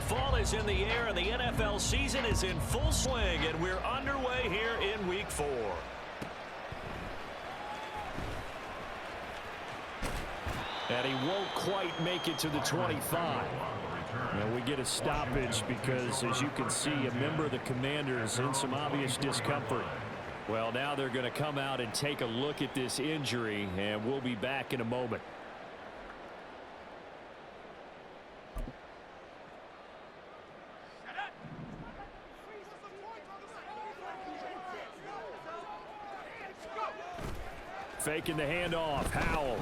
Fall is in the air, and the NFL season is in full swing, and we're underway here in Week 4. And he won't quite make it to the 25. And we get a stoppage because, as you can see, a member of the Commanders in some obvious discomfort. Well, now they're going to come out and take a look at this injury, and we'll be back in a moment. Faking the handoff, Howell.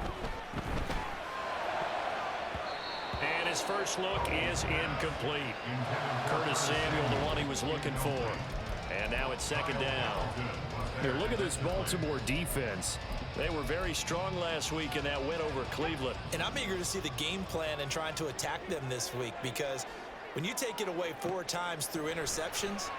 And his first look is incomplete. Curtis Samuel, the one he was looking for. And now it's second down. Here, look at this Baltimore defense. They were very strong last week in that win over Cleveland. And I'm eager to see the game plan and trying to attack them this week, because when you take it away 4 times through interceptions,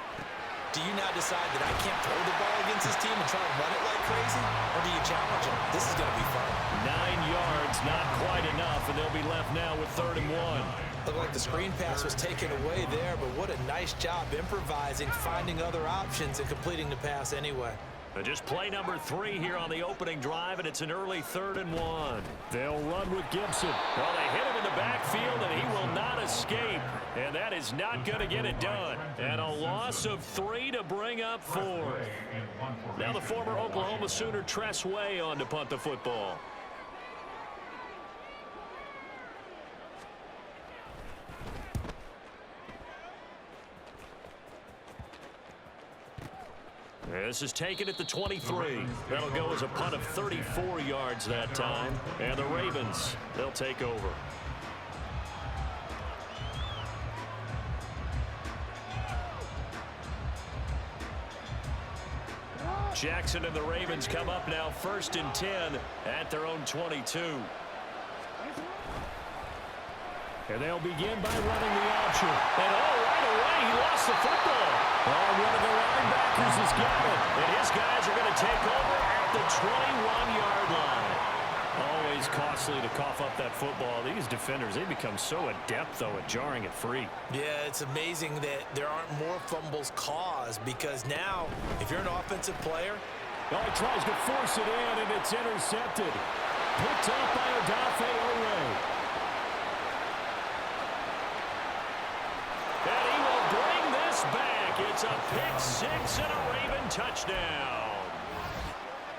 do you now decide that I can't throw the ball against this team and try to run it like crazy? Or do you challenge them? This is going to be fun. 9 yards, not quite enough, and they'll be left now with 3rd and 1. Looked like the screen pass was taken away there, but what a nice job improvising, finding other options, and completing the pass anyway. Just play number 3 here on the opening drive, and it's an early 3rd and 1. They'll run with Gibson. Well, they hit him in the backfield, and he will not escape. And that is not going to get it done. And a loss of 3 to bring up 4. Now the former Oklahoma Sooner Tress Way on to punt the football. This is taken at the 23. That'll go as a punt of 34 yards that time. And the Ravens, they'll take over. Jackson and the Ravens come up now 1st and 10 at their own 22. And they'll begin by running the option. And right away, he lost the football. Oh, one of the linebackers has got it. And his guys are going to take over at the 21-yard line. Always costly to cough up that football. These defenders, they become so adept, though, at jarring it free. Yeah, it's amazing that there aren't more fumbles caused, because now, if you're an offensive player, oh, he tries to force it in, and it's intercepted. Picked up by Odafe Oweh. And he will bring this back. It's a pick 6 and a Raven touchdown.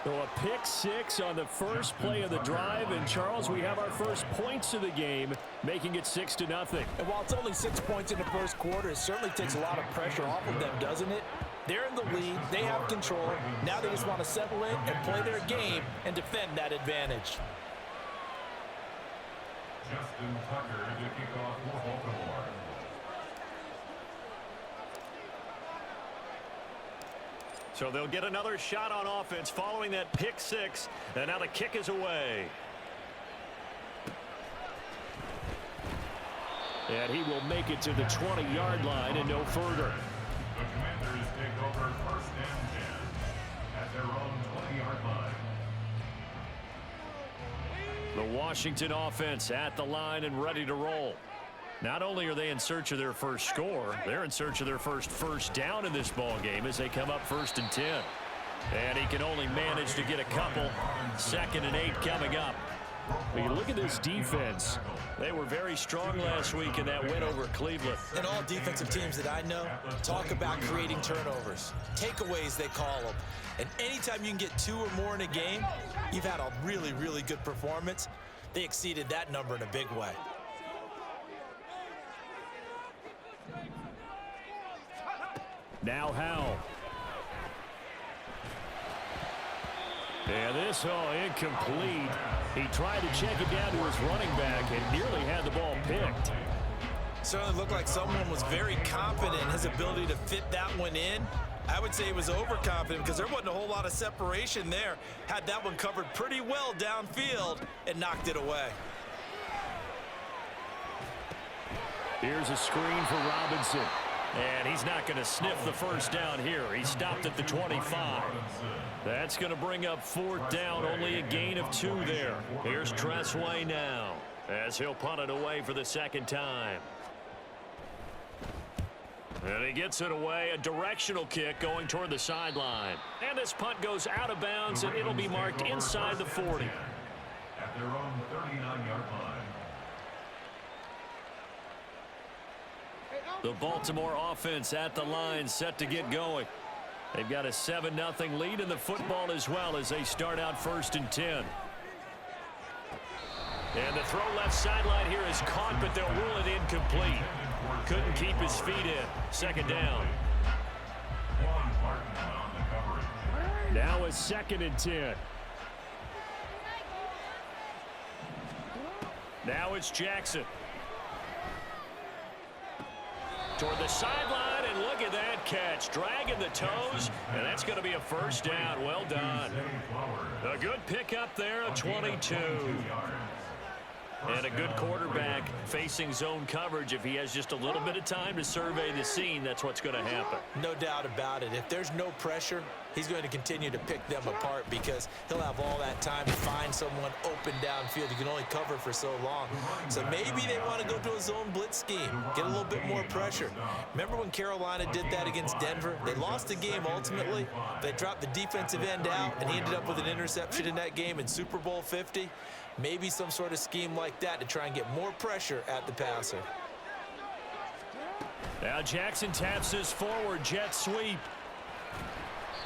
So a pick 6 on the first play of the drive. And, Charles, we have our first points of the game, making it 6-0. And while it's only 6 points in the first quarter, it certainly takes a lot of pressure off of them, doesn't it? They're in the lead. They have control. Now they just want to settle in and play their game and defend that advantage. Justin Tucker to kick off for Baltimore. So they'll get another shot on offense following that pick 6. And now the kick is away. And he will make it to the 20-yard line and no further. The Commanders take over 1st and 10 at their own 20-yard line. The Washington offense at the line and ready to roll. Not only are they in search of their first score, they're in search of their first down in this ball game as they come up 1st and 10. And he can only manage to get a couple. 2nd and 8 coming up. But you look at this defense. They were very strong last week in that win over Cleveland. And all defensive teams that I know talk about creating turnovers. Takeaways, they call them. And anytime you can get 2 or more in a game, you've had a really, really good performance. They exceeded that number in a big way. Now Howell. And this, incomplete. He tried to check it down to his running back and nearly had the ball picked. Certainly looked like someone was very confident in his ability to fit that one in. I would say he was overconfident because there wasn't a whole lot of separation there. Had that one covered pretty well downfield and knocked it away. Here's a screen for Robinson. And he's not going to sniff the first down here. He stopped at the 25. That's going to bring up 4th down, only a gain of 2 there. Here's Tress Way now as he'll punt it away for the 2nd time. And he gets it away, a directional kick going toward the sideline. And this punt goes out of bounds, and it'll be marked inside the 40. At their own 39-yard line. The Baltimore offense at the line, set to get going. They've got a 7-0 lead in the football as well as they start out 1st and 10. And the throw left sideline here is caught, but they'll rule it incomplete. Couldn't keep his feet in. 2nd down. Now a 2nd and 10. Now it's Jackson. Toward the sideline, and look at that catch. Dragging the toes, and that's going to be a 1st down. Well done. A good pickup there, a 22. And a good quarterback facing zone coverage. If he has just a little bit of time to survey the scene, that's what's going to happen. No doubt about it. If there's no pressure, he's going to continue to pick them apart because he'll have all that time to find someone open downfield. You can only cover for so long. So maybe they want to go to a zone blitz scheme, get a little bit more pressure. Remember when Carolina did that against Denver? They lost the game ultimately. They dropped the defensive end out, and he ended up with an interception in that game in Super Bowl 50. Maybe some sort of scheme like that to try and get more pressure at the passer. Now Jackson taps this forward jet sweep.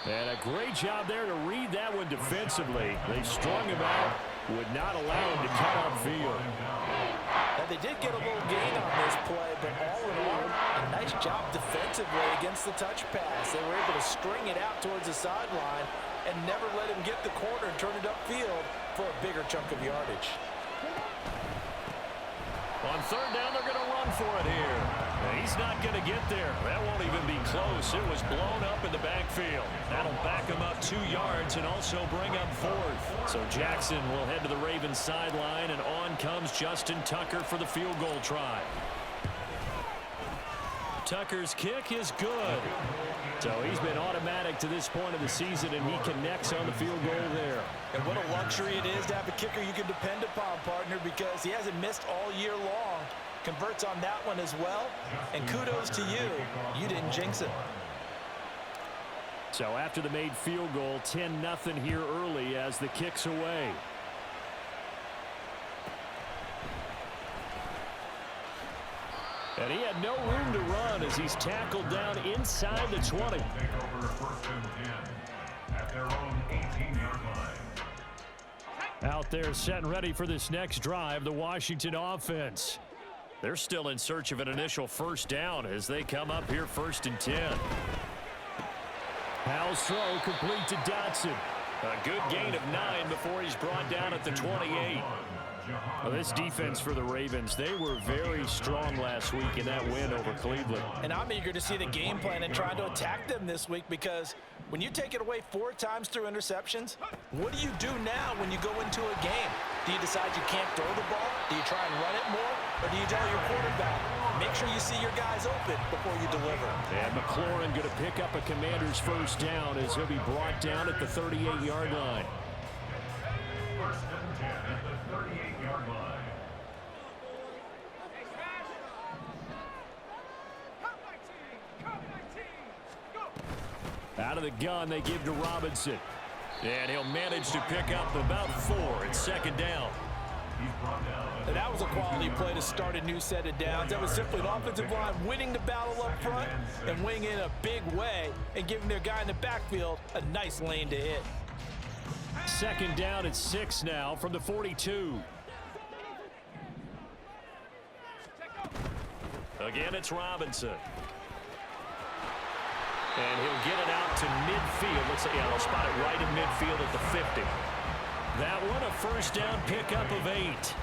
And a great job there to read that one defensively. They strung him out, would not allow him to cut upfield. Now they did get a little gain on this play, but all in all, a nice job defensively against the touch pass. They were able to string it out towards the sideline and never let him get the corner and turn it upfield for a bigger chunk of yardage. On 3rd down, they're going to run for it here. And he's not going to get there. That won't even be close. It was blown up in the backfield. That'll back him up 2 yards and also bring up 4th. So Jackson will head to the Ravens sideline, and on comes Justin Tucker for the field goal try. Tucker's kick is good. So he's been automatic to this point of the season, and he connects on the field goal there. And what a luxury it is to have a kicker you can depend upon, partner, because he hasn't missed all year long. Converts on that one as well. And kudos to you. You didn't jinx it. So after the made field goal, 10-0 here early as the kick's away. And he had no room to run as he's tackled down inside the 20. Take over 1st and 10 at their own 18-yard line. Out there set and ready for this next drive, the Washington offense. They're still in search of an initial 1st down as they come up here 1st and 10. Powell's throw complete to Dotson. A good gain of 9 before he's brought down at the 28. Well, this defense for the Ravens, they were very strong last week in that win over Cleveland. And I'm eager to see the game plan and trying to attack them this week because when you take it away 4 times through interceptions, what do you do now when you go into a game? Do you decide you can't throw the ball? Do you try and run it more? Or do you tell your quarterback, make sure you see your guys open before you deliver? And McLaurin going to pick up a Commander's 1st down as he'll be brought down at the 38-yard line. 1st and 10 at the 38-yard line. Out of the gun, they give to Robinson. And he'll manage to pick up about 4. It's 2nd down. And that was a quality play to start a new set of downs. That was simply an offensive line winning the battle up front and winning in a big way and giving their guy in the backfield a nice lane to hit. 2nd down at 6 now from the 42. Again, it's Robinson. And he'll get it out to midfield. Let's say, yeah, they'll spot it right in midfield at the 50. That one, a 1st down pickup of 8.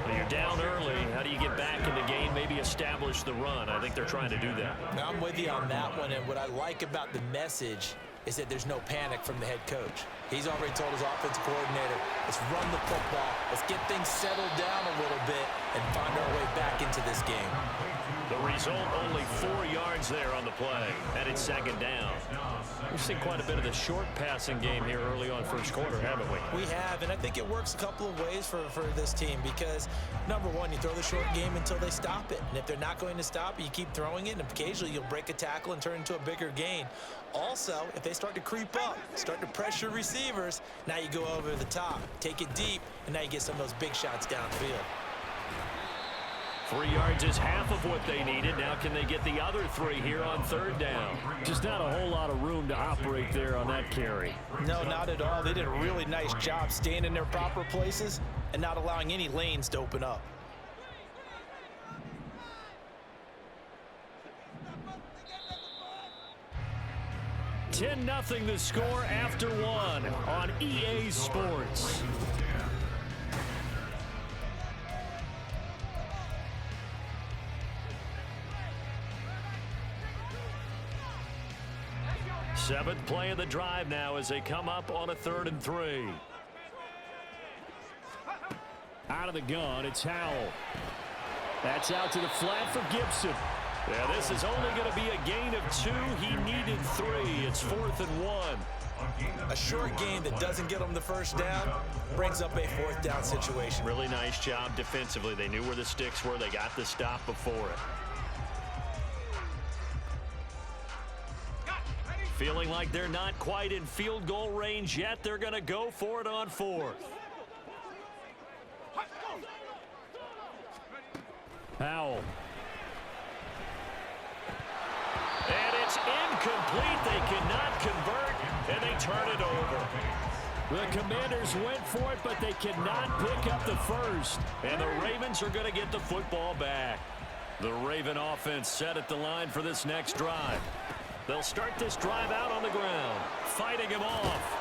Well, you're down early. How do you get back in the game, maybe establish the run? I think they're trying to do that. Now, I'm with you on that one, and what I like about the message is that there's no panic from the head coach. He's already told his offensive coordinator, let's run the football, let's get things settled down a little bit and find our way back into this game. The result, only 4 yards there on the play, and it's second down. We've seen quite a bit of the short passing game here early on first quarter, haven't we? We have, and I think it works a couple of ways for this team because, number one, you throw the short game until they stop it. And if they're not going to stop it, you keep throwing it, and occasionally you'll break a tackle and turn into a bigger gain. Also, if they start to creep up, start to pressure receivers, now you go over the top, take it deep, and now you get some of those big shots downfield. 3 yards is half of what they needed. Now can they get the other 3 here on third down? Just not a whole lot of room to operate there on that carry. No, not at all. They did a really nice job staying in their proper places and not allowing any lanes to open up. $10-0 the score after 1 on EA Sports. Seventh play of the drive now as they come up on a 3rd and 3. Out of the gun, it's Howell. That's out to the flat for Gibson. Yeah, this is only going to be a gain of 2. He needed 3. It's 4th and 1. A short gain that doesn't get them the first down brings up a 4th down situation. Really nice job defensively. They knew where the sticks were. They got the stop before it. Feeling like they're not quite in field goal range yet. They're going to go for it on 4th. Howell. And it's incomplete. They cannot convert, and they turn it over. The Commanders went for it, but they cannot pick up the first. And the Ravens are going to get the football back. The Raven offense set at the line for this next drive. They'll start this drive out on the ground, fighting him off.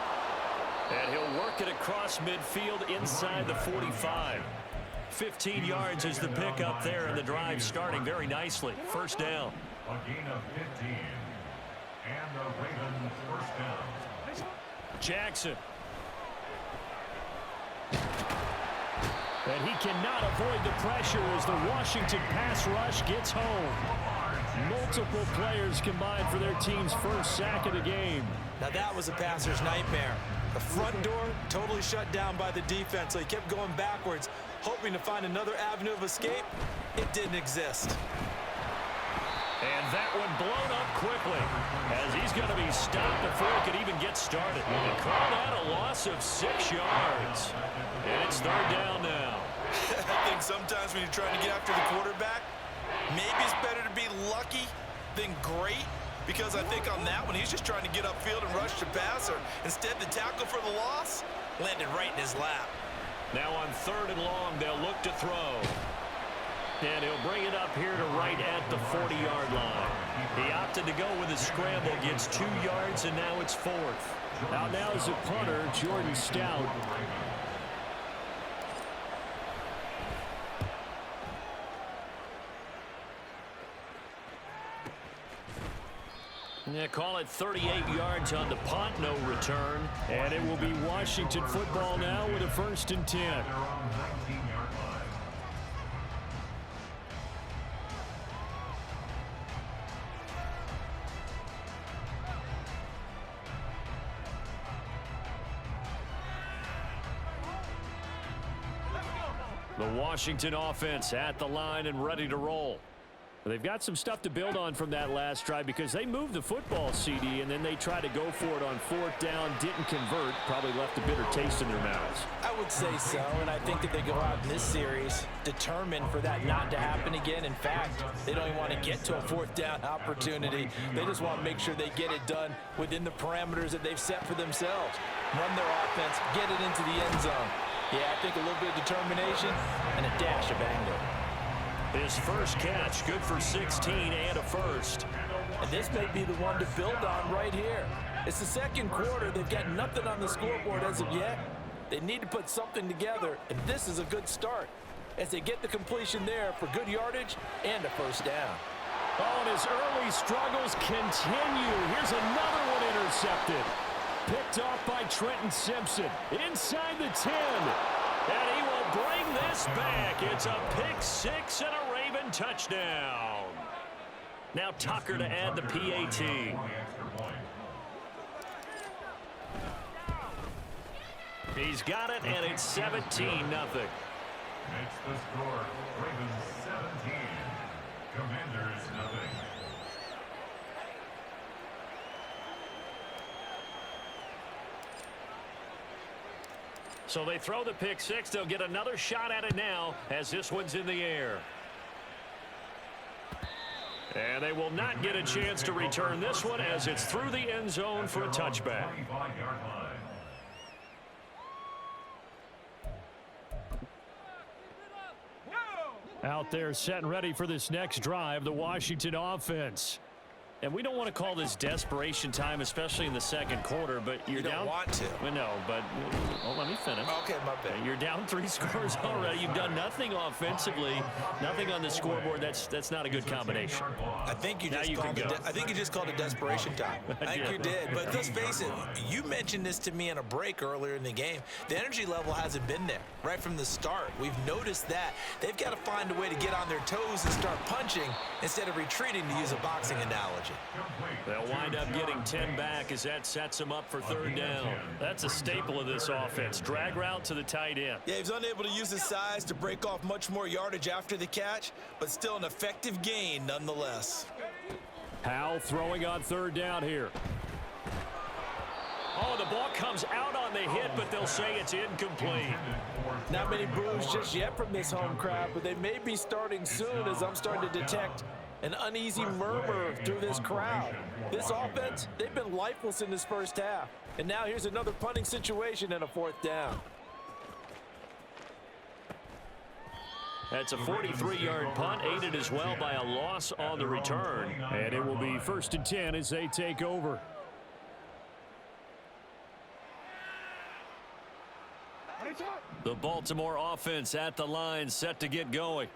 And he'll work it across midfield inside the 45. 15 yards is the pickup there, and the drive starting very nicely. First down. A gain of 15. And the Ravens first down. Jackson. And he cannot avoid the pressure as the Washington pass rush gets home. Multiple players combined for their team's first sack of the game. Now that was a passer's nightmare. The front door totally shut down by the defense, so he kept going backwards, hoping to find another avenue of escape. It didn't exist. And that one blown up quickly as he's going to be stopped before he could even get started. And call that a loss of 6 yards. And it's 3rd down now. I think sometimes when you're trying to get after the quarterback, maybe it's better to be lucky than great, because I think on that one, he's just trying to get upfield and rush the passer. Instead, the tackle for the loss landed right in his lap. Now on 3rd and long, they'll look to throw. And he'll bring it up here to right at the 40-yard line. He opted to go with a scramble, gets 2 yards, and now it's 4th. Out now is a punter, Jordan Stout. Yeah, call it 38 yards on the punt, no return. And it will be Washington football now with a 1st and 10. They're on 19-yard line. The Washington offense at the line and ready to roll. They've got some stuff to build on from that last drive because they moved the football, CD, and then they tried to go for it on 4th down, didn't convert, probably left a bitter taste in their mouths. I would say so, and I think that they go out in this series determined for that not to happen again. In fact, they don't even want to get to a 4th down opportunity. They just want to make sure they get it done within the parameters that they've set for themselves. Run their offense, get it into the end zone. Yeah, I think a little bit of determination and a dash of anger. His first catch, good for 16 and a first. And this may be the one to build on right here. It's the 2nd quarter. They've got nothing on the scoreboard as of yet. They need to put something together, and this is a good start as they get the completion there for good yardage and a 1st down. Oh, and his early struggles continue. Here's another one intercepted. picked off by Trenton Simpson inside the 10. And he will bring this back. It's a pick six and a Raven touchdown. Now Tucker to add the PAT. He's got it, and it's 17-0. Makes the score Ravens 17, Commanders nothing. So they throw the pick six. They'll get another shot at it now as this one's in the air. And they will not get a chance to return this one as it's through the end zone for a touchback. Out there set and ready for this next drive, the Washington offense. And we don't want to call this desperation time, especially in the second quarter, but you're You don't down. want to. Well, no, but let me finish. Okay, my bad. You're down 3 scores already. You've done nothing offensively, nothing on the scoreboard. That's not a good combination. I think you Now just you called can it. go. I think you just called it desperation time. I think Yeah. you did. But let's face it. You mentioned this to me in a break earlier in the game. The energy level hasn't been there right from the start. We've noticed that they've got to find a way to get on their toes and start punching instead of retreating, to use a boxing analogy. They'll wind up getting 10 back as that sets them up for third down. That's a staple of this offense. Drag route to the tight end. Yeah, he's unable to use his size to break off much more yardage after the catch, but still an effective gain nonetheless. Howell throwing on third down here. Oh, the ball comes out on the hit, but they'll say it's incomplete. Not many boos just yet from this home crowd, but they may be starting soon as I'm starting to detect an uneasy murmur through this crowd. This offense, they've been lifeless in this first half. And now here's another punting situation and a fourth down. That's a 43-yard punt, aided as well by a loss on the return. And it will be 1st and 10 as they take over. The Baltimore offense at the line, set to get going.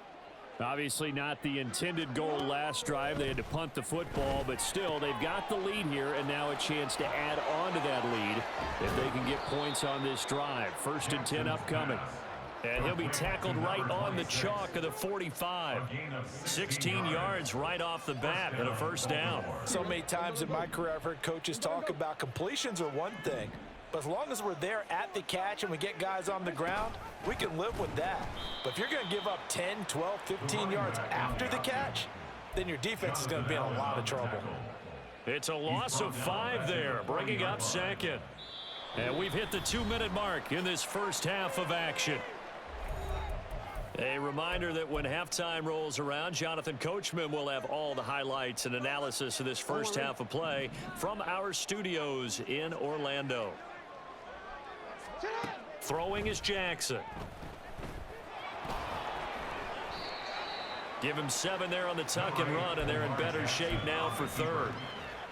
Obviously not the intended goal last drive. They had to punt the football, but still they've got the lead here, and now a chance to add on to that lead if they can get points on this drive. 1st and 10 upcoming. And he'll be tackled right on the chalk of the 45. 16 yards right off the bat and a first down. So many times in my career I've heard coaches talk about completions are one thing, but as long as we're there at the catch and we get guys on the ground, we can live with that. But if you're going to give up 10, 12, 15 yards after the catch, then your defense is going to be in a lot of trouble. It's a loss of 5 there, bringing up second. And we've hit the 2-minute mark in this first half of action. A reminder that when halftime rolls around, Jonathan Coachman will have all the highlights and analysis of this first half of play from our studios in Orlando. Throwing is Jackson. Give him 7 there on the tuck and run, and they're in better shape now for third.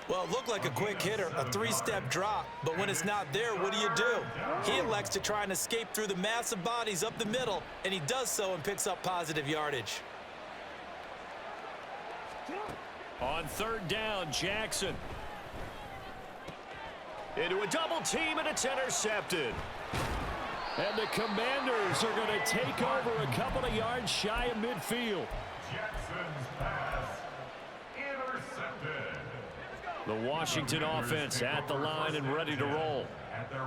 Well, it looked like a quick hitter, a 3-step drop, but when it's not there, what do? He elects to try and escape through the massive bodies up the middle, and he does so and picks up positive yardage. On third down, Jackson. Into a double team, and it's intercepted. And the Commanders are going to take over a couple of yards shy of midfield. Jackson's pass intercepted. The Washington offense at the line and ready to roll.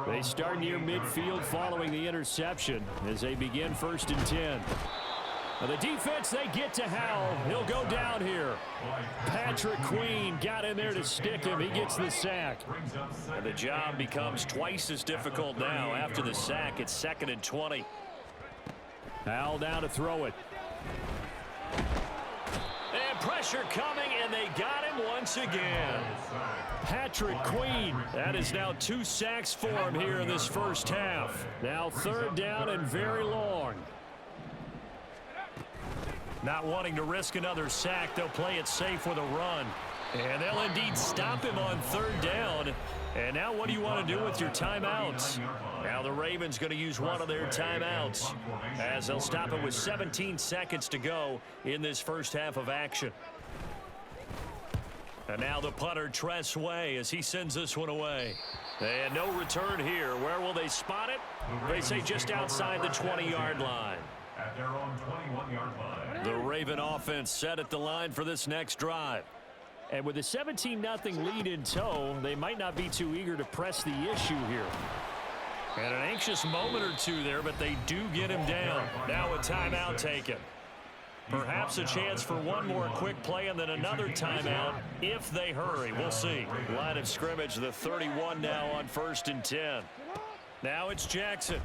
They start near midfield following the interception as they begin 1st and 10. Now the defense, they get to Howell. He'll go down here. Patrick Queen got in there to stick him. He gets the sack. And the job becomes twice as difficult now. After the sack, it's 2nd and 20. Howell down to throw it. And pressure coming, and they got him once again. Patrick Queen, that is now 2 sacks for him here in this first half. Now 3rd down and very long. Not wanting to risk another sack, they'll play it safe with a run. And they'll indeed stop him on 3rd down. And now what do you want to do with your timeouts? Now the Ravens going to use one of their timeouts as they'll stop it with 17 seconds to go in this first half of action. And now the punter, Tress Way, as he sends this one away. And no return here. Where will they spot it? They say just outside the 20-yard line. At their own 21-yard line. The Raven offense set at the line for this next drive. And with a 17-0 lead in tow, they might not be too eager to press the issue here. And an anxious moment or two there, but they do get him down. Now a timeout taken. Perhaps a chance for one more quick play and then another timeout if they hurry. We'll see. Line of scrimmage, the 31 now on 1st and 10. Now it's Jackson.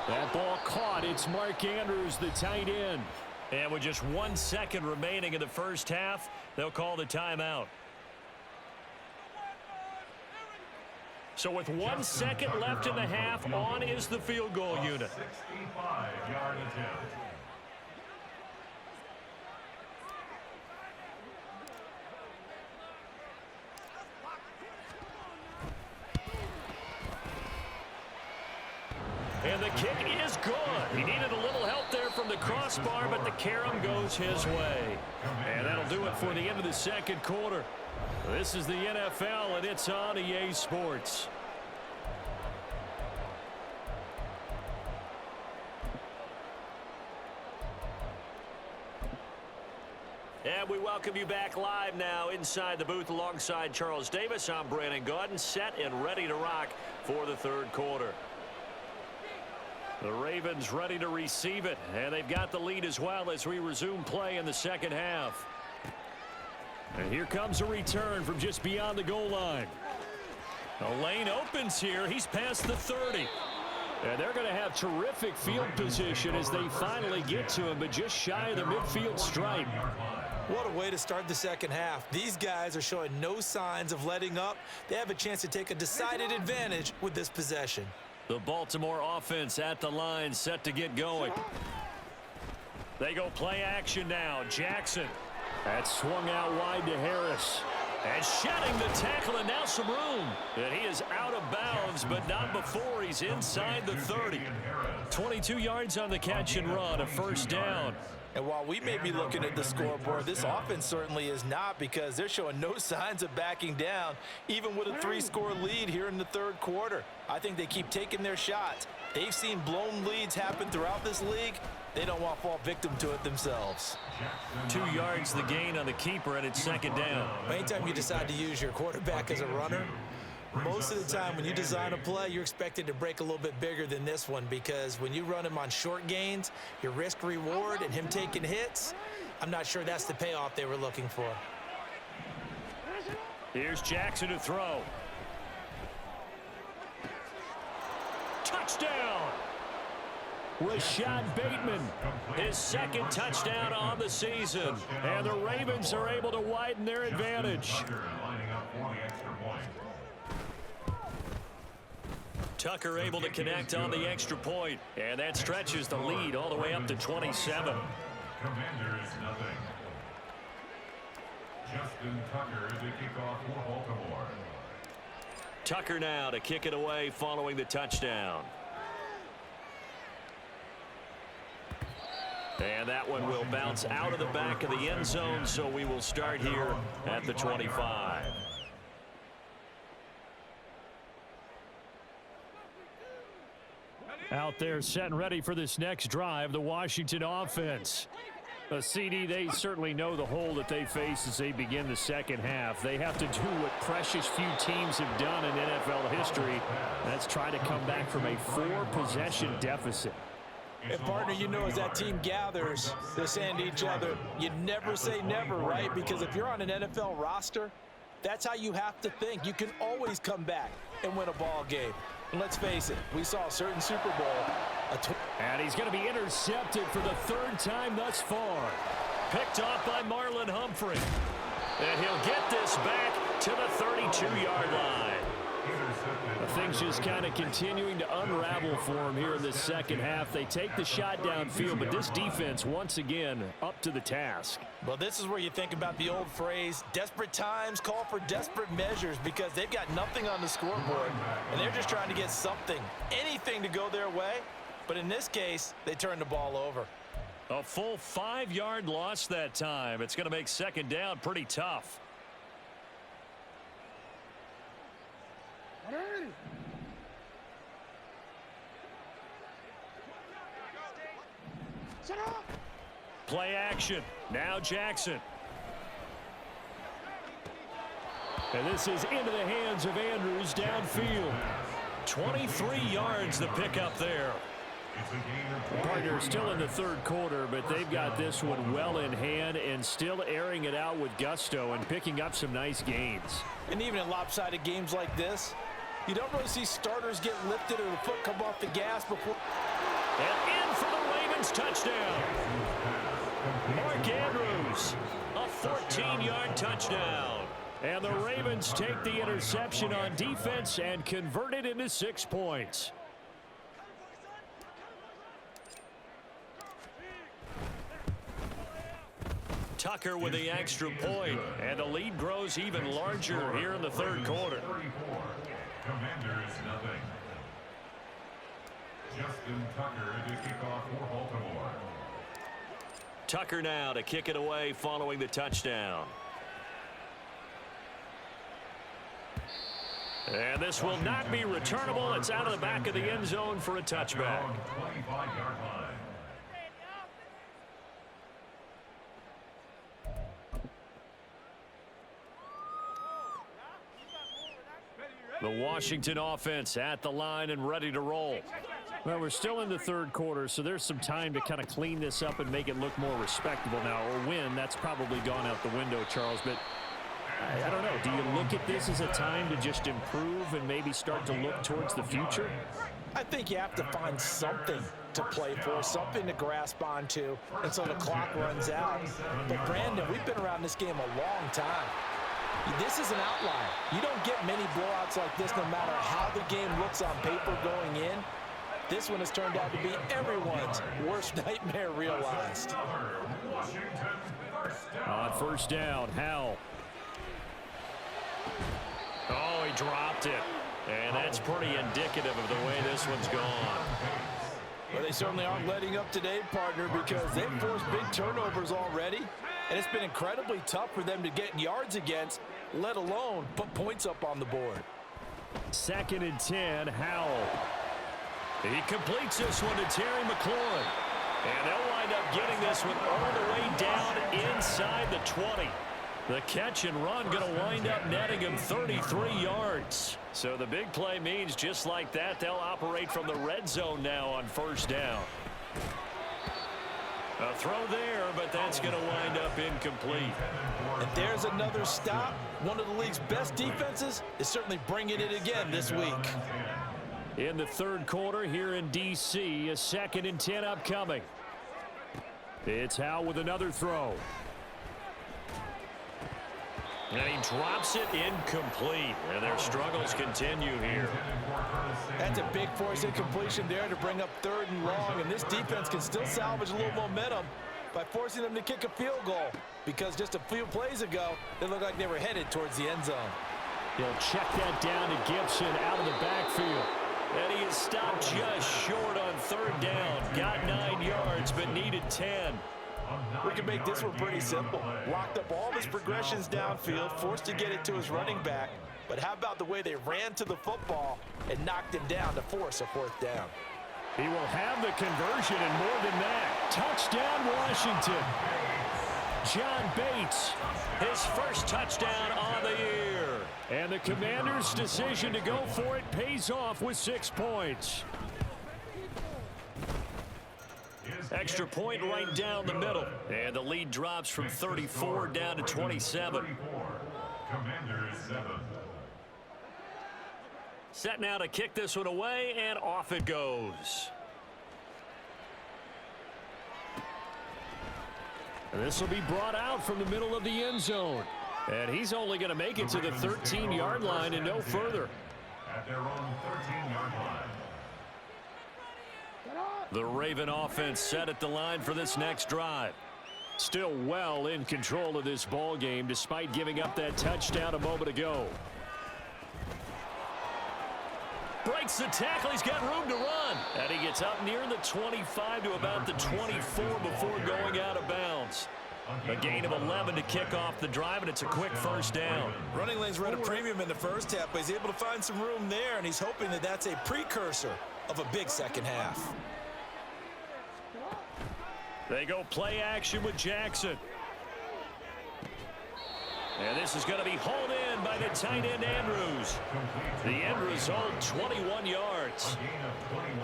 That ball caught. It's Mark Andrews, the tight end. And with just 1 second remaining in the first half, they'll call the timeout. So with 1 second left in the half, on is the field goal unit. 65-yard attempt. And the kick is good. He needed a little help there from the crossbar, but the carom goes his way. And that'll do it for the end of the second quarter. This is the NFL, and it's on EA Sports. And we welcome you back live now inside the booth alongside Charles Davis. I'm Brandon Gaudin, set and ready to rock for the third quarter. The Ravens ready to receive it, and they've got the lead as well as we resume play in the second half. And here comes a return from just beyond the goal line. The lane opens here. He's past the 30. And they're going to have terrific field position as they finally get to him, but just shy of the midfield stripe. What a way to start the second half. These guys are showing no signs of letting up. They have a chance to take a decided advantage with this possession. The Baltimore offense at the line, set to get going. They go play action now. Jackson. That swung out wide to Harris. And shedding the tackle, and now some room. And he is out of bounds, but not before he's inside the 30. 22 yards on the catch and run, a first down. And while we may be looking at the scoreboard, this offense certainly is not, because they're showing no signs of backing down, even with a 3-score lead here in the third quarter. I think they keep taking their shots. They've seen blown leads happen throughout this league. They don't want to fall victim to it themselves. 2 yards the gain on the keeper, and it's second down. Anytime you decide to use your quarterback as a runner, most of the time when you design a play, you're expected to break a little bit bigger than this one, because when you run him on short gains, your risk-reward and him taking hits, I'm not sure that's the payoff they were looking for. Here's Jackson to throw. Touchdown! Rashad Bateman, his second touchdown on the season. And the Ravens are able to widen their advantage. Tucker able to connect on the extra point. And that stretches the lead all the way up to 27. Commanders, nothing. Justin Tucker to kick off for Baltimore. Tucker now to kick it away following the touchdown. And that one will bounce out of the back of the end zone, so we will start here at the 25. out there set and ready for this next drive, the Washington offense. A CD, they certainly know the hole that they face as they begin the second half. They have to do what precious few teams have done in NFL history. That's try to come back from a 4-possession deficit. And partner, you know, as that team gathers, they're saying to each other, you never say never, right? Because if you're on an NFL roster, that's how you have to think. You can always come back and win a ball game. And let's face it, we saw a certain Super Bowl. And he's going to be intercepted for the third time thus far. Picked off by Marlon Humphrey. And he'll get this back to the 32-yard line. Things just kind of continuing to unravel for him here in this second half. They take the shot downfield, but this defense, once again, up to the task. Well, this is where you think about the old phrase, desperate times call for desperate measures, because they've got nothing on the scoreboard, and they're just trying to get something, anything to go their way. But in this case, they turn the ball over. A full 5-yard loss that time. It's going to make second down pretty tough. Play action. Now Jackson. And this is into the hands of Andrews downfield. 23 yards the pickup there. Partner still in the third quarter, but they've got this one well in hand and still airing it out with gusto and picking up some nice gains. And even in lopsided games like this, you don't really see starters get lifted or the foot come off the gas before. And in for the Ravens touchdown. Mark Andrews, a 14-yard touchdown. And the Ravens take the interception on defense and convert it into 6 points. Tucker with the extra point, and the lead grows even larger here in the third quarter. Commanders nothing. Justin Tucker to kick off for Baltimore. Tucker now to kick it away following the touchdown. And this will not be returnable. It's out of the back of the end zone for a touchback. 25-yard line. The Washington offense at the line and ready to roll. Well, we're still in the third quarter, so there's some time to kind of clean this up and make it look more respectable now. Or win, that's probably gone out the window, Charles. But I don't know. Do you look at this as a time to just improve and maybe start to look towards the future? I think you have to find something to play for, something to grasp onto until the clock runs out. But, Brandon, we've been around this game a long time. This is an outlier. You don't get many blowouts like this no matter how the game looks on paper going in. This one has turned out to be everyone's worst nightmare realized. On first down, Howell. Oh, he dropped it. And that's pretty indicative of the way this one's gone. Well, they certainly aren't letting up today, partner, because they've forced big turnovers already. And it's been incredibly tough for them to get yards against, let alone put points up on the board. 2nd and 10, Howell. He completes this one to Terry McLaurin. And they'll wind up getting this one all the way down inside the 20. The catch and run going to wind up netting him 33 yards. So the big play means just like that, they'll operate from the red zone now on first down. A throw there, but that's going to wind up incomplete. And there's another stop. One of the league's best defenses is certainly bringing it again this week. In the third quarter here in D.C., a 2nd and 10 upcoming. It's Howell with another throw. And he drops it incomplete. And their struggles continue here. That's a big force incompletion there to bring up 3rd and long. And this defense can still salvage a little momentum by forcing them to kick a field goal. Because just a few plays ago, they looked like they were headed towards the end zone. He'll check that down to Gibson out of the backfield. And he is stopped just short on 3rd down. Got 9 yards, but needed 10. We can make this one pretty simple. Locked up all of his progressions downfield, forced to get it to his running back. But how about the way they ran to the football and knocked him down to force a 4th down? He will have the conversion and more than that. Touchdown, Washington. John Bates, his first touchdown on the year. And the Commanders' decision to go for it pays off with 6 points. Extra point right down the middle. And the lead drops from 34 down to 27. Commanders 7. Set now to kick this one away, and off it goes. And this will be brought out from the middle of the end zone. And he's only going to make it to the 13-yard line and no further. At their own 13-yard line. The Raven offense set at the line for this next drive. Still well in control of this ball game despite giving up that touchdown a moment ago. Breaks the tackle. He's got room to run. And he gets up near the 25 to about the 24 before going out of bounds. A gain of 11 to kick off the drive, and it's a quick first down. Running lanes were at a premium in the first half, but he's able to find some room there, and he's hoping that that's a precursor of a big second half. They go play action with Jackson. And this is going to be hauled in by the tight end Andrews. The end result, 21 yards.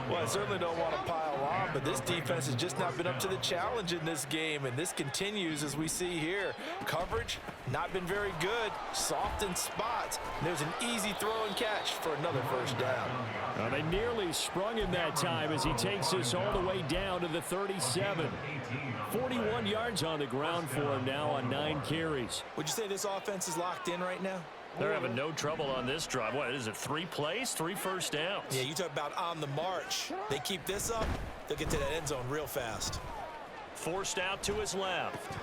Well, I certainly don't want to pile on, but this defense has just not been up to the challenge in this game, and this continues as we see here. Coverage, not been very good, soft in spots. There's an easy throw and catch for another first down. Well, they nearly sprung him that time as he takes this all the way down to the 37. 41 yards on the ground for him now on 9 carries. Would you say this offense is locked in right now? They're having no trouble on this drive. What is it, 3 plays, 3 first downs? Yeah, you talk about on the march. They keep this up, they'll get to that end zone real fast. Forced out to his left.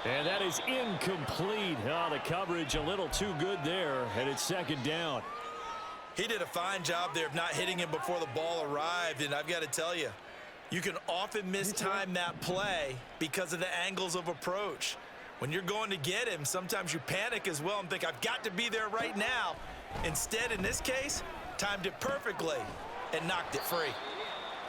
And that is incomplete. Oh, the coverage a little too good there, and it's second down. He did a fine job there of not hitting him before the ball arrived, and I've got to tell you, you can often mistime that play because of the angles of approach. When you're going to get him, sometimes you panic as well and think, I've got to be there right now. Instead, in this case, timed it perfectly and knocked it free.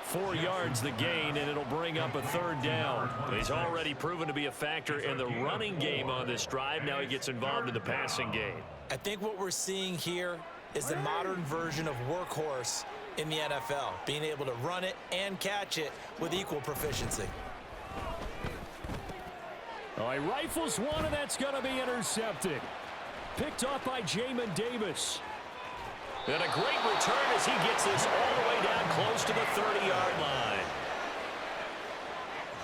4 yards the gain, and it'll bring up a third down. He's already proven to be a factor in the running game on this drive. Now he gets involved in the passing game. I think what we're seeing here is the modern version of workhorse in the NFL, being able to run it and catch it with equal proficiency. Oh, he rifles one, and that's going to be intercepted. Picked off by Jamin Davis. And a great return as he gets this all the way down close to the 30-yard line.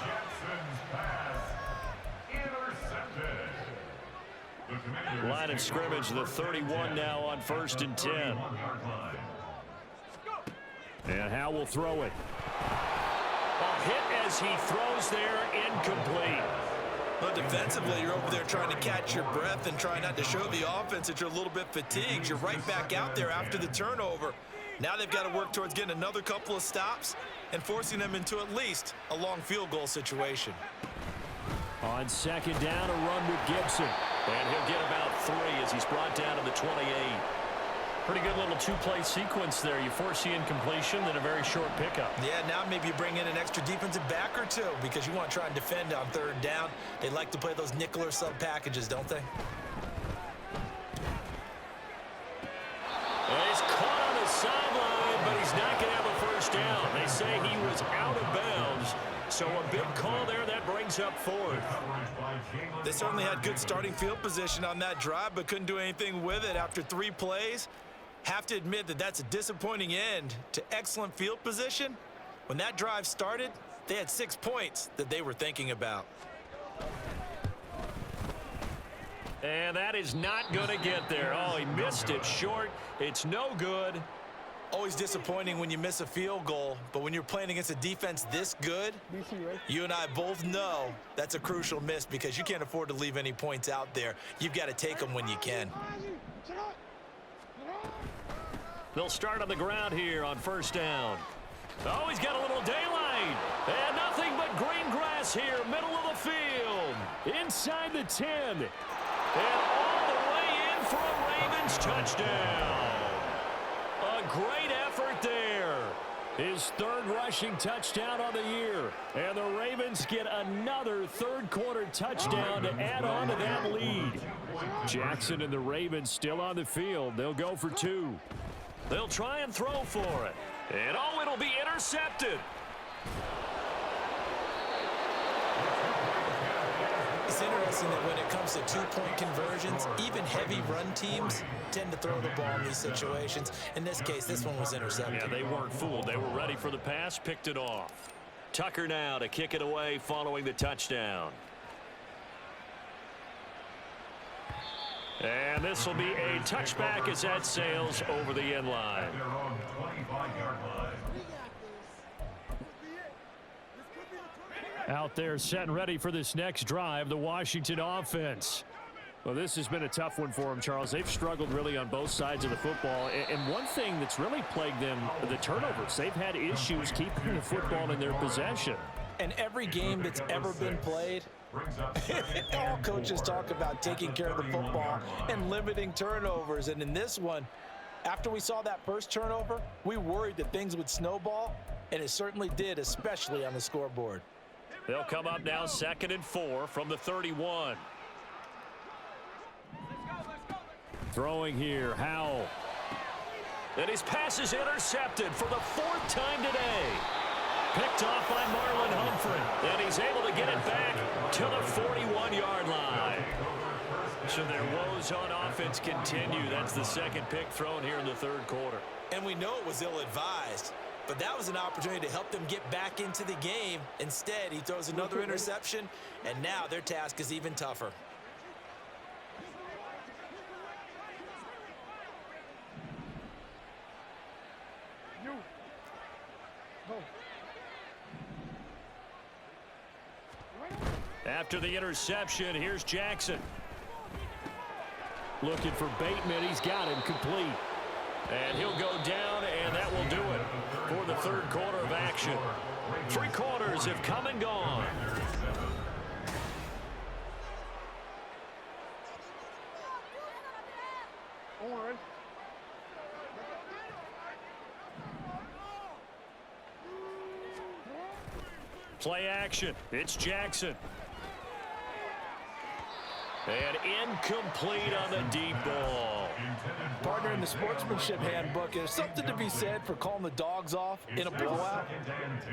Jackson's pass intercepted. Line of scrimmage, the 31 now on 1st and 10. And Howe will throw it. A hit as he throws there, incomplete. But defensively, you're over there trying to catch your breath and trying not to show the offense that you're a little bit fatigued. You're right back out there after the turnover. Now they've got to work towards getting another couple of stops and forcing them into at least a long field goal situation. On second down, a run with Gibson. And he'll get about 3 as he's brought down to the 28. Pretty good little 2-play sequence there. You force the incompletion, then a very short pickup. Yeah, now maybe you bring in an extra defensive back or 2 because you want to try and defend on 3rd down. They like to play those nickel or sub packages, don't they? And he's caught on the sideline, but he's not going to have a first down. They say he was out of bounds. So a big call there that brings up 4th. They certainly had good starting field position on that drive, but couldn't do anything with it after 3 plays. Have to admit that that's a disappointing end to excellent field position. When that drive started, they had 6 points that they were thinking about. And that is not going to get there. Oh, he missed it short. It's no good. Always disappointing when you miss a field goal, but when you're playing against a defense this good, you and I both know that's a crucial miss because you can't afford to leave any points out there. You've got to take them when you can. They'll start on the ground here on 1st down. Oh, he's got a little daylight. And nothing but green grass here, middle of the field. Inside the 10. And all the way in for a Ravens touchdown. A great effort there. His 3rd rushing touchdown on the year. And the Ravens get another 3rd quarter touchdown to add on to that lead. Jackson and the Ravens still on the field. They'll go for 2. They'll try and throw for it. And oh, it'll be intercepted. It's interesting that when it comes to 2-point conversions, even heavy run teams tend to throw the ball in these situations. In this case, this one was intercepted. Yeah, they weren't fooled. They were ready for the pass, picked it off. Tucker now to kick it away following the touchdown. And this will be a touchback as that sails over the end line. Their own 25-yard line. Out there set and ready for this next drive, the Washington offense. Well, this has been a tough one for them, Charles. They've struggled really on both sides of the football. And one thing that's really plagued them, the turnovers. They've had issues keeping the football in their possession. And every game that's ever been played, all coaches talk about taking care of the football and limiting turnovers. And in this one, after we saw that first turnover, we worried that things would snowball, and it certainly did, especially on the scoreboard. They'll come up now 2nd and 4 from the 31. Throwing here, Howell. And his pass is intercepted for the 4th time today. Picked off by Marlon Humphrey. And he's able to get it back to the 41-yard line. So their woes on offense continue. That's the second pick thrown here in the 3rd quarter. And we know it was ill-advised, but that was an opportunity to help them get back into the game. Instead, he throws another interception, and now their task is even tougher. After the interception, here's Jackson. Looking for Bateman. He's got him complete. And he'll go down, and that will do it for the 3rd quarter of action. 3 quarters have come and gone. Play action. It's Jackson. And incomplete on the deep ball. Partner, in the sportsmanship handbook, there's something to be said for calling the dogs off in a blowout.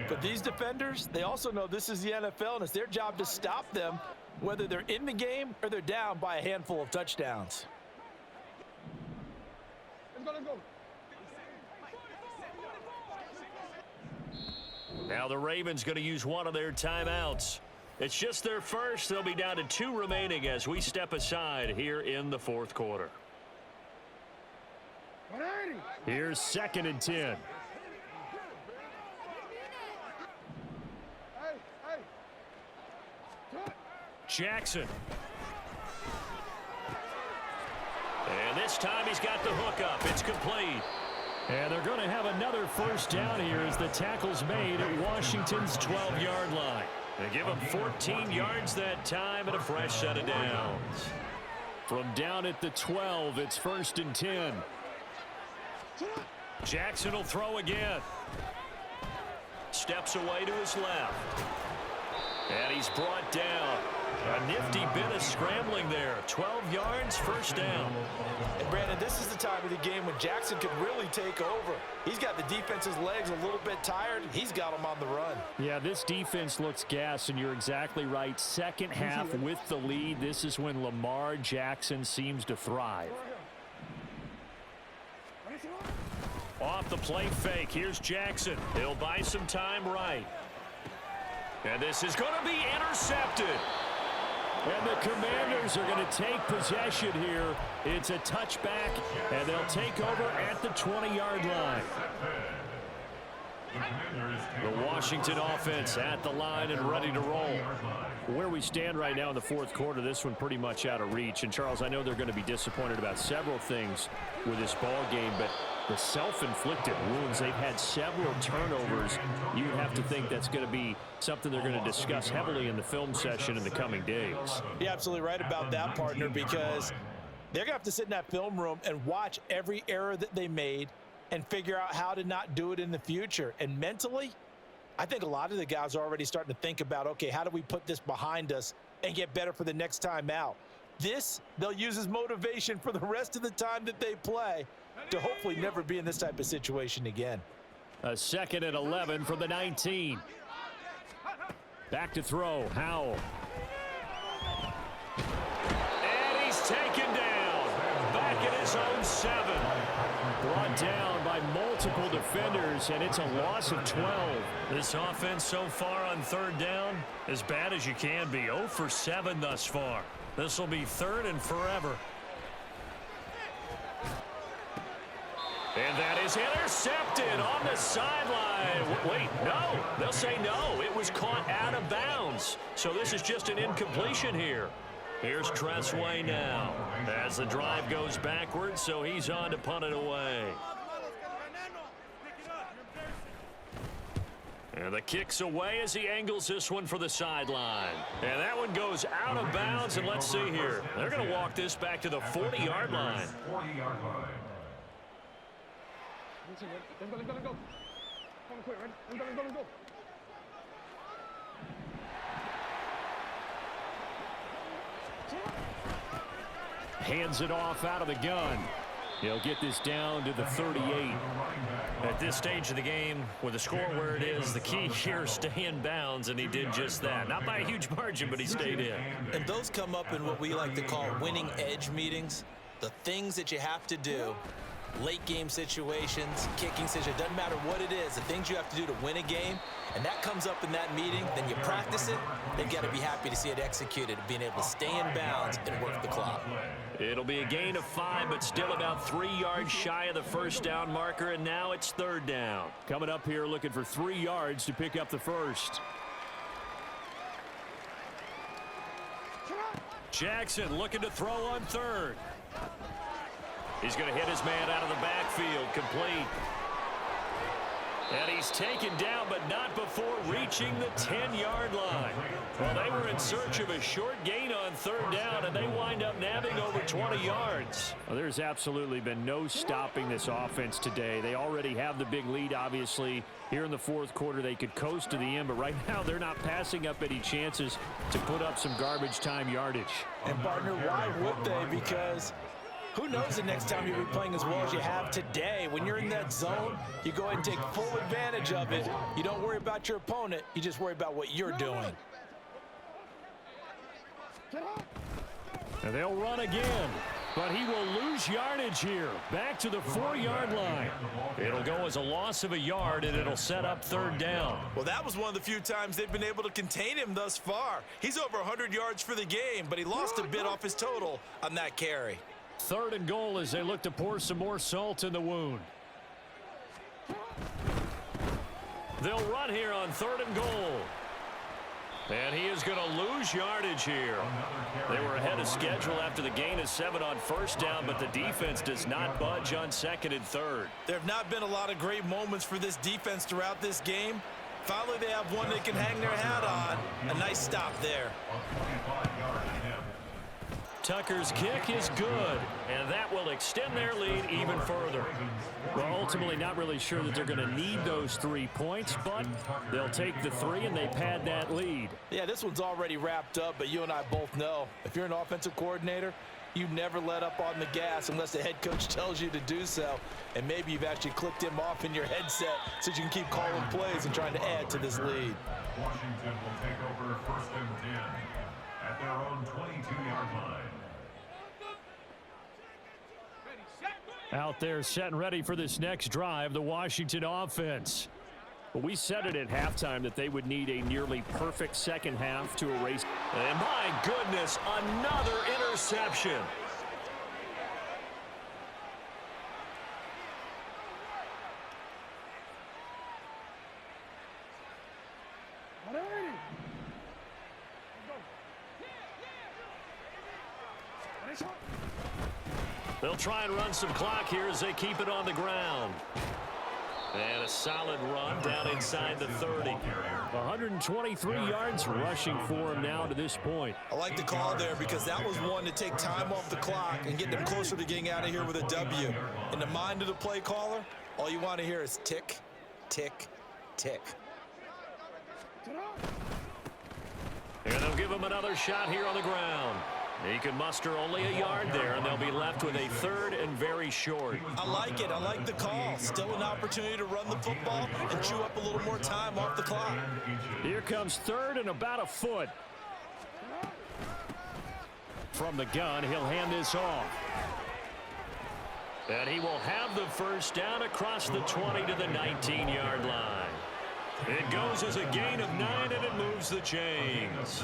But these defenders, they also know this is the NFL, and it's their job to stop them, whether they're in the game or they're down by a handful of touchdowns. Let's go. Now the Ravens going to use one of their timeouts. It's just their first. They'll be down to 2 remaining as we step aside here in the 4th quarter. Here's 2nd and 10. Jackson. And this time he's got the hook up. It's complete. And they're going to have another first down here as the tackle's made at Washington's 12-yard line. They give him 14 yards that time and a fresh set of downs. From down at the 12, it's 1st and 10. Jackson will throw again. Steps away to his left. And he's brought down. A nifty bit of scrambling there. 12 yards, first down. And Brandon, this is the time of the game when Jackson could really take over. He's got the defense's legs a little bit tired. He's got them on the run. Yeah, this defense looks gassed, and you're exactly right. Second half with the lead, this is when Lamar Jackson seems to thrive. Off the play fake, here's Jackson. He'll buy some time right. And this is going to be intercepted. And the Commanders are going to take possession here. It's a touchback, and they'll take over at the 20-yard line. The Washington offense at the line and ready to roll. Where we stand right now in the 4th quarter, this one pretty much out of reach. And, Charles, I know they're going to be disappointed about several things with this ball game, but the self-inflicted wounds, they've had several turnovers. You have to think that's going to be something they're going to discuss heavily in the film session in the coming days. You're absolutely right about that, partner, because they're going to have to sit in that film room and watch every error that they made and figure out how to not do it in the future. And mentally, I think a lot of the guys are already starting to think about, okay, how do we put this behind us and get better for the next time out? This, they'll use as motivation for the rest of the time that they play to hopefully never be in this type of situation again. A 2nd and 11 from the 19. Back to throw, Howell. And he's taken down. Back at his own 7. Brought down by multiple defenders, and it's a loss of 12. This offense so far on 3rd down, as bad as you can be. 0 for 7 thus far. This will be 3rd and forever. And that is intercepted on the sideline. Wait, no. They'll say no. It was caught out of bounds. So this is just an incompletion here. Here's Tressway now as the drive goes backwards, so he's on to punt it away. And the kick's away as he angles this one for the sideline. And that one goes out of bounds, and let's see here. They're going to walk this back to the 40-yard line. 40-yard line. Hands it off out of the gun. He'll get this down to the 38. At this stage of the game, with the score where it is, the key here is stay in bounds, and he did just that. Not by a huge margin, but he stayed in. And those come up in what we like to call winning edge meetings. The things that you have to do, late game situations, kicking situations, doesn't matter what it is, the things you have to do to win a game, and that comes up in that meeting, then you practice it, then you got to be happy to see it executed, being able to stay in bounds and work the clock. It'll be a gain of 5, but still about 3 yards shy of the first down marker, and now it's third down. Coming up here looking for 3 yards to pick up the first. Jackson looking to throw on third. He's going to hit his man out of the backfield, complete. And he's taken down, but not before reaching the 10-yard line. Well, they were in search of a short gain on third down, and they wind up nabbing over 20 yards. Well, there's absolutely been no stopping this offense today. They already have the big lead, obviously. Here in the fourth quarter, they could coast to the end, but right now they're not passing up any chances to put up some garbage time yardage. And, partner, why would they? Because who knows the next time you'll be playing as well as you have today. When you're in that zone, you go ahead and take full advantage of it. You don't worry about your opponent. You just worry about what you're doing. And they'll run again, but he will lose yardage here. Back to the 4-yard line. It'll go as a loss of a yard, and it'll set up third down. Well, that was one of the few times they've been able to contain him thus far. He's over 100 yards for the game, but he lost a bit off his total on that carry. Third and goal as they look to pour some more salt in the wound. They'll run here on third and goal. And he is going to lose yardage here. They were ahead of schedule after the gain of 7 on first down, but the defense does not budge on second and third. There have not been a lot of great moments for this defense throughout this game. Finally, they have one they can hang their hat on. A nice stop there. Tucker's kick is good, and that will extend their lead even further. Well, ultimately not really sure that they're going to need those 3 points, but they'll take the 3 and they pad that lead. Yeah, this one's already wrapped up, but you and I both know if you're an offensive coordinator, you never let up on the gas unless the head coach tells you to do so. And maybe you've actually clicked him off in your headset so you can keep calling plays and trying to add to this lead. Washington will take over first and 10 at their own 22-yard line. Out there set and ready for this next drive, the Washington offense. But we said it at halftime that they would need a nearly perfect second half to erase. And my goodness, another interception. They'll try and run some clock here as they keep it on the ground. And a solid run down inside the 30. 123 yards rushing for him now to this point. I like the call there because that was one to take time off the clock and get them closer to getting out of here with a W. In the mind of the play caller, all you want to hear is tick, tick, tick. And they'll give him another shot here on the ground. He can muster only a yard there, and they'll be left with a third and very short. I like it. I like the call. Still an opportunity to run the football and chew up a little more time off the clock. Here comes third and about a foot. From the gun, he'll hand this off. And he will have the first down across the 20 to the 19-yard line. It goes as a gain of 9, and it moves the chains.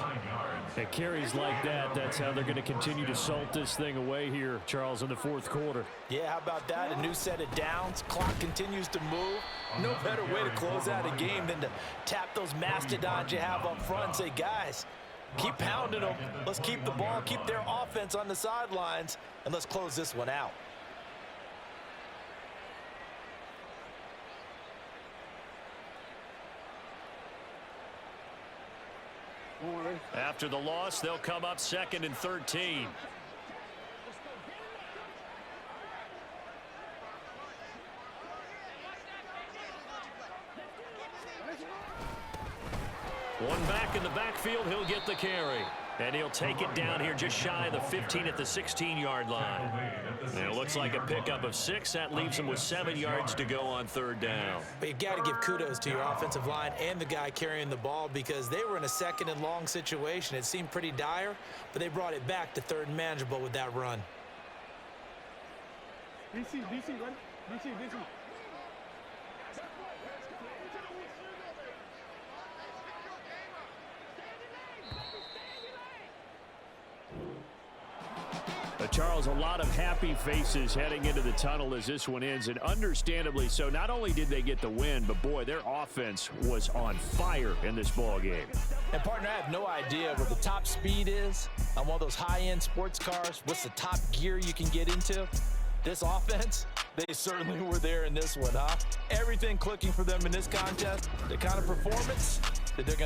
It carries like that. That's how they're going to continue to salt this thing away here, Charles, in the fourth quarter. Yeah, how about that? A new set of downs. Clock continues to move. No better way to close out a game than to tap those mastodons you have up front and say, guys, Keep pounding them. Let's keep the ball, keep their offense on the sidelines, and let's close this one out. After the loss, they'll come up 2nd and 13. One back in the backfield, he'll get the carry. And he'll take it down here just shy of the 15 at the 16-yard line. And it looks like a pickup of 6. That leaves him with 7 yards to go on 3rd down. But you got to give kudos to your offensive line and the guy carrying the ball because they were in a 2nd and long situation. It seemed pretty dire, but they brought it back to 3rd and manageable with that run. DC, run. DC. Charles, a lot of happy faces heading into the tunnel as this one ends, and understandably so. Not only did they get the win, but boy, their offense was on fire in this ball game. And partner, I have no idea what the top speed is on one of those high-end sports cars. What's the top gear you can get into? This offense, they certainly were there in this one, huh? Everything clicking for them in this contest, the kind of performance that they're going to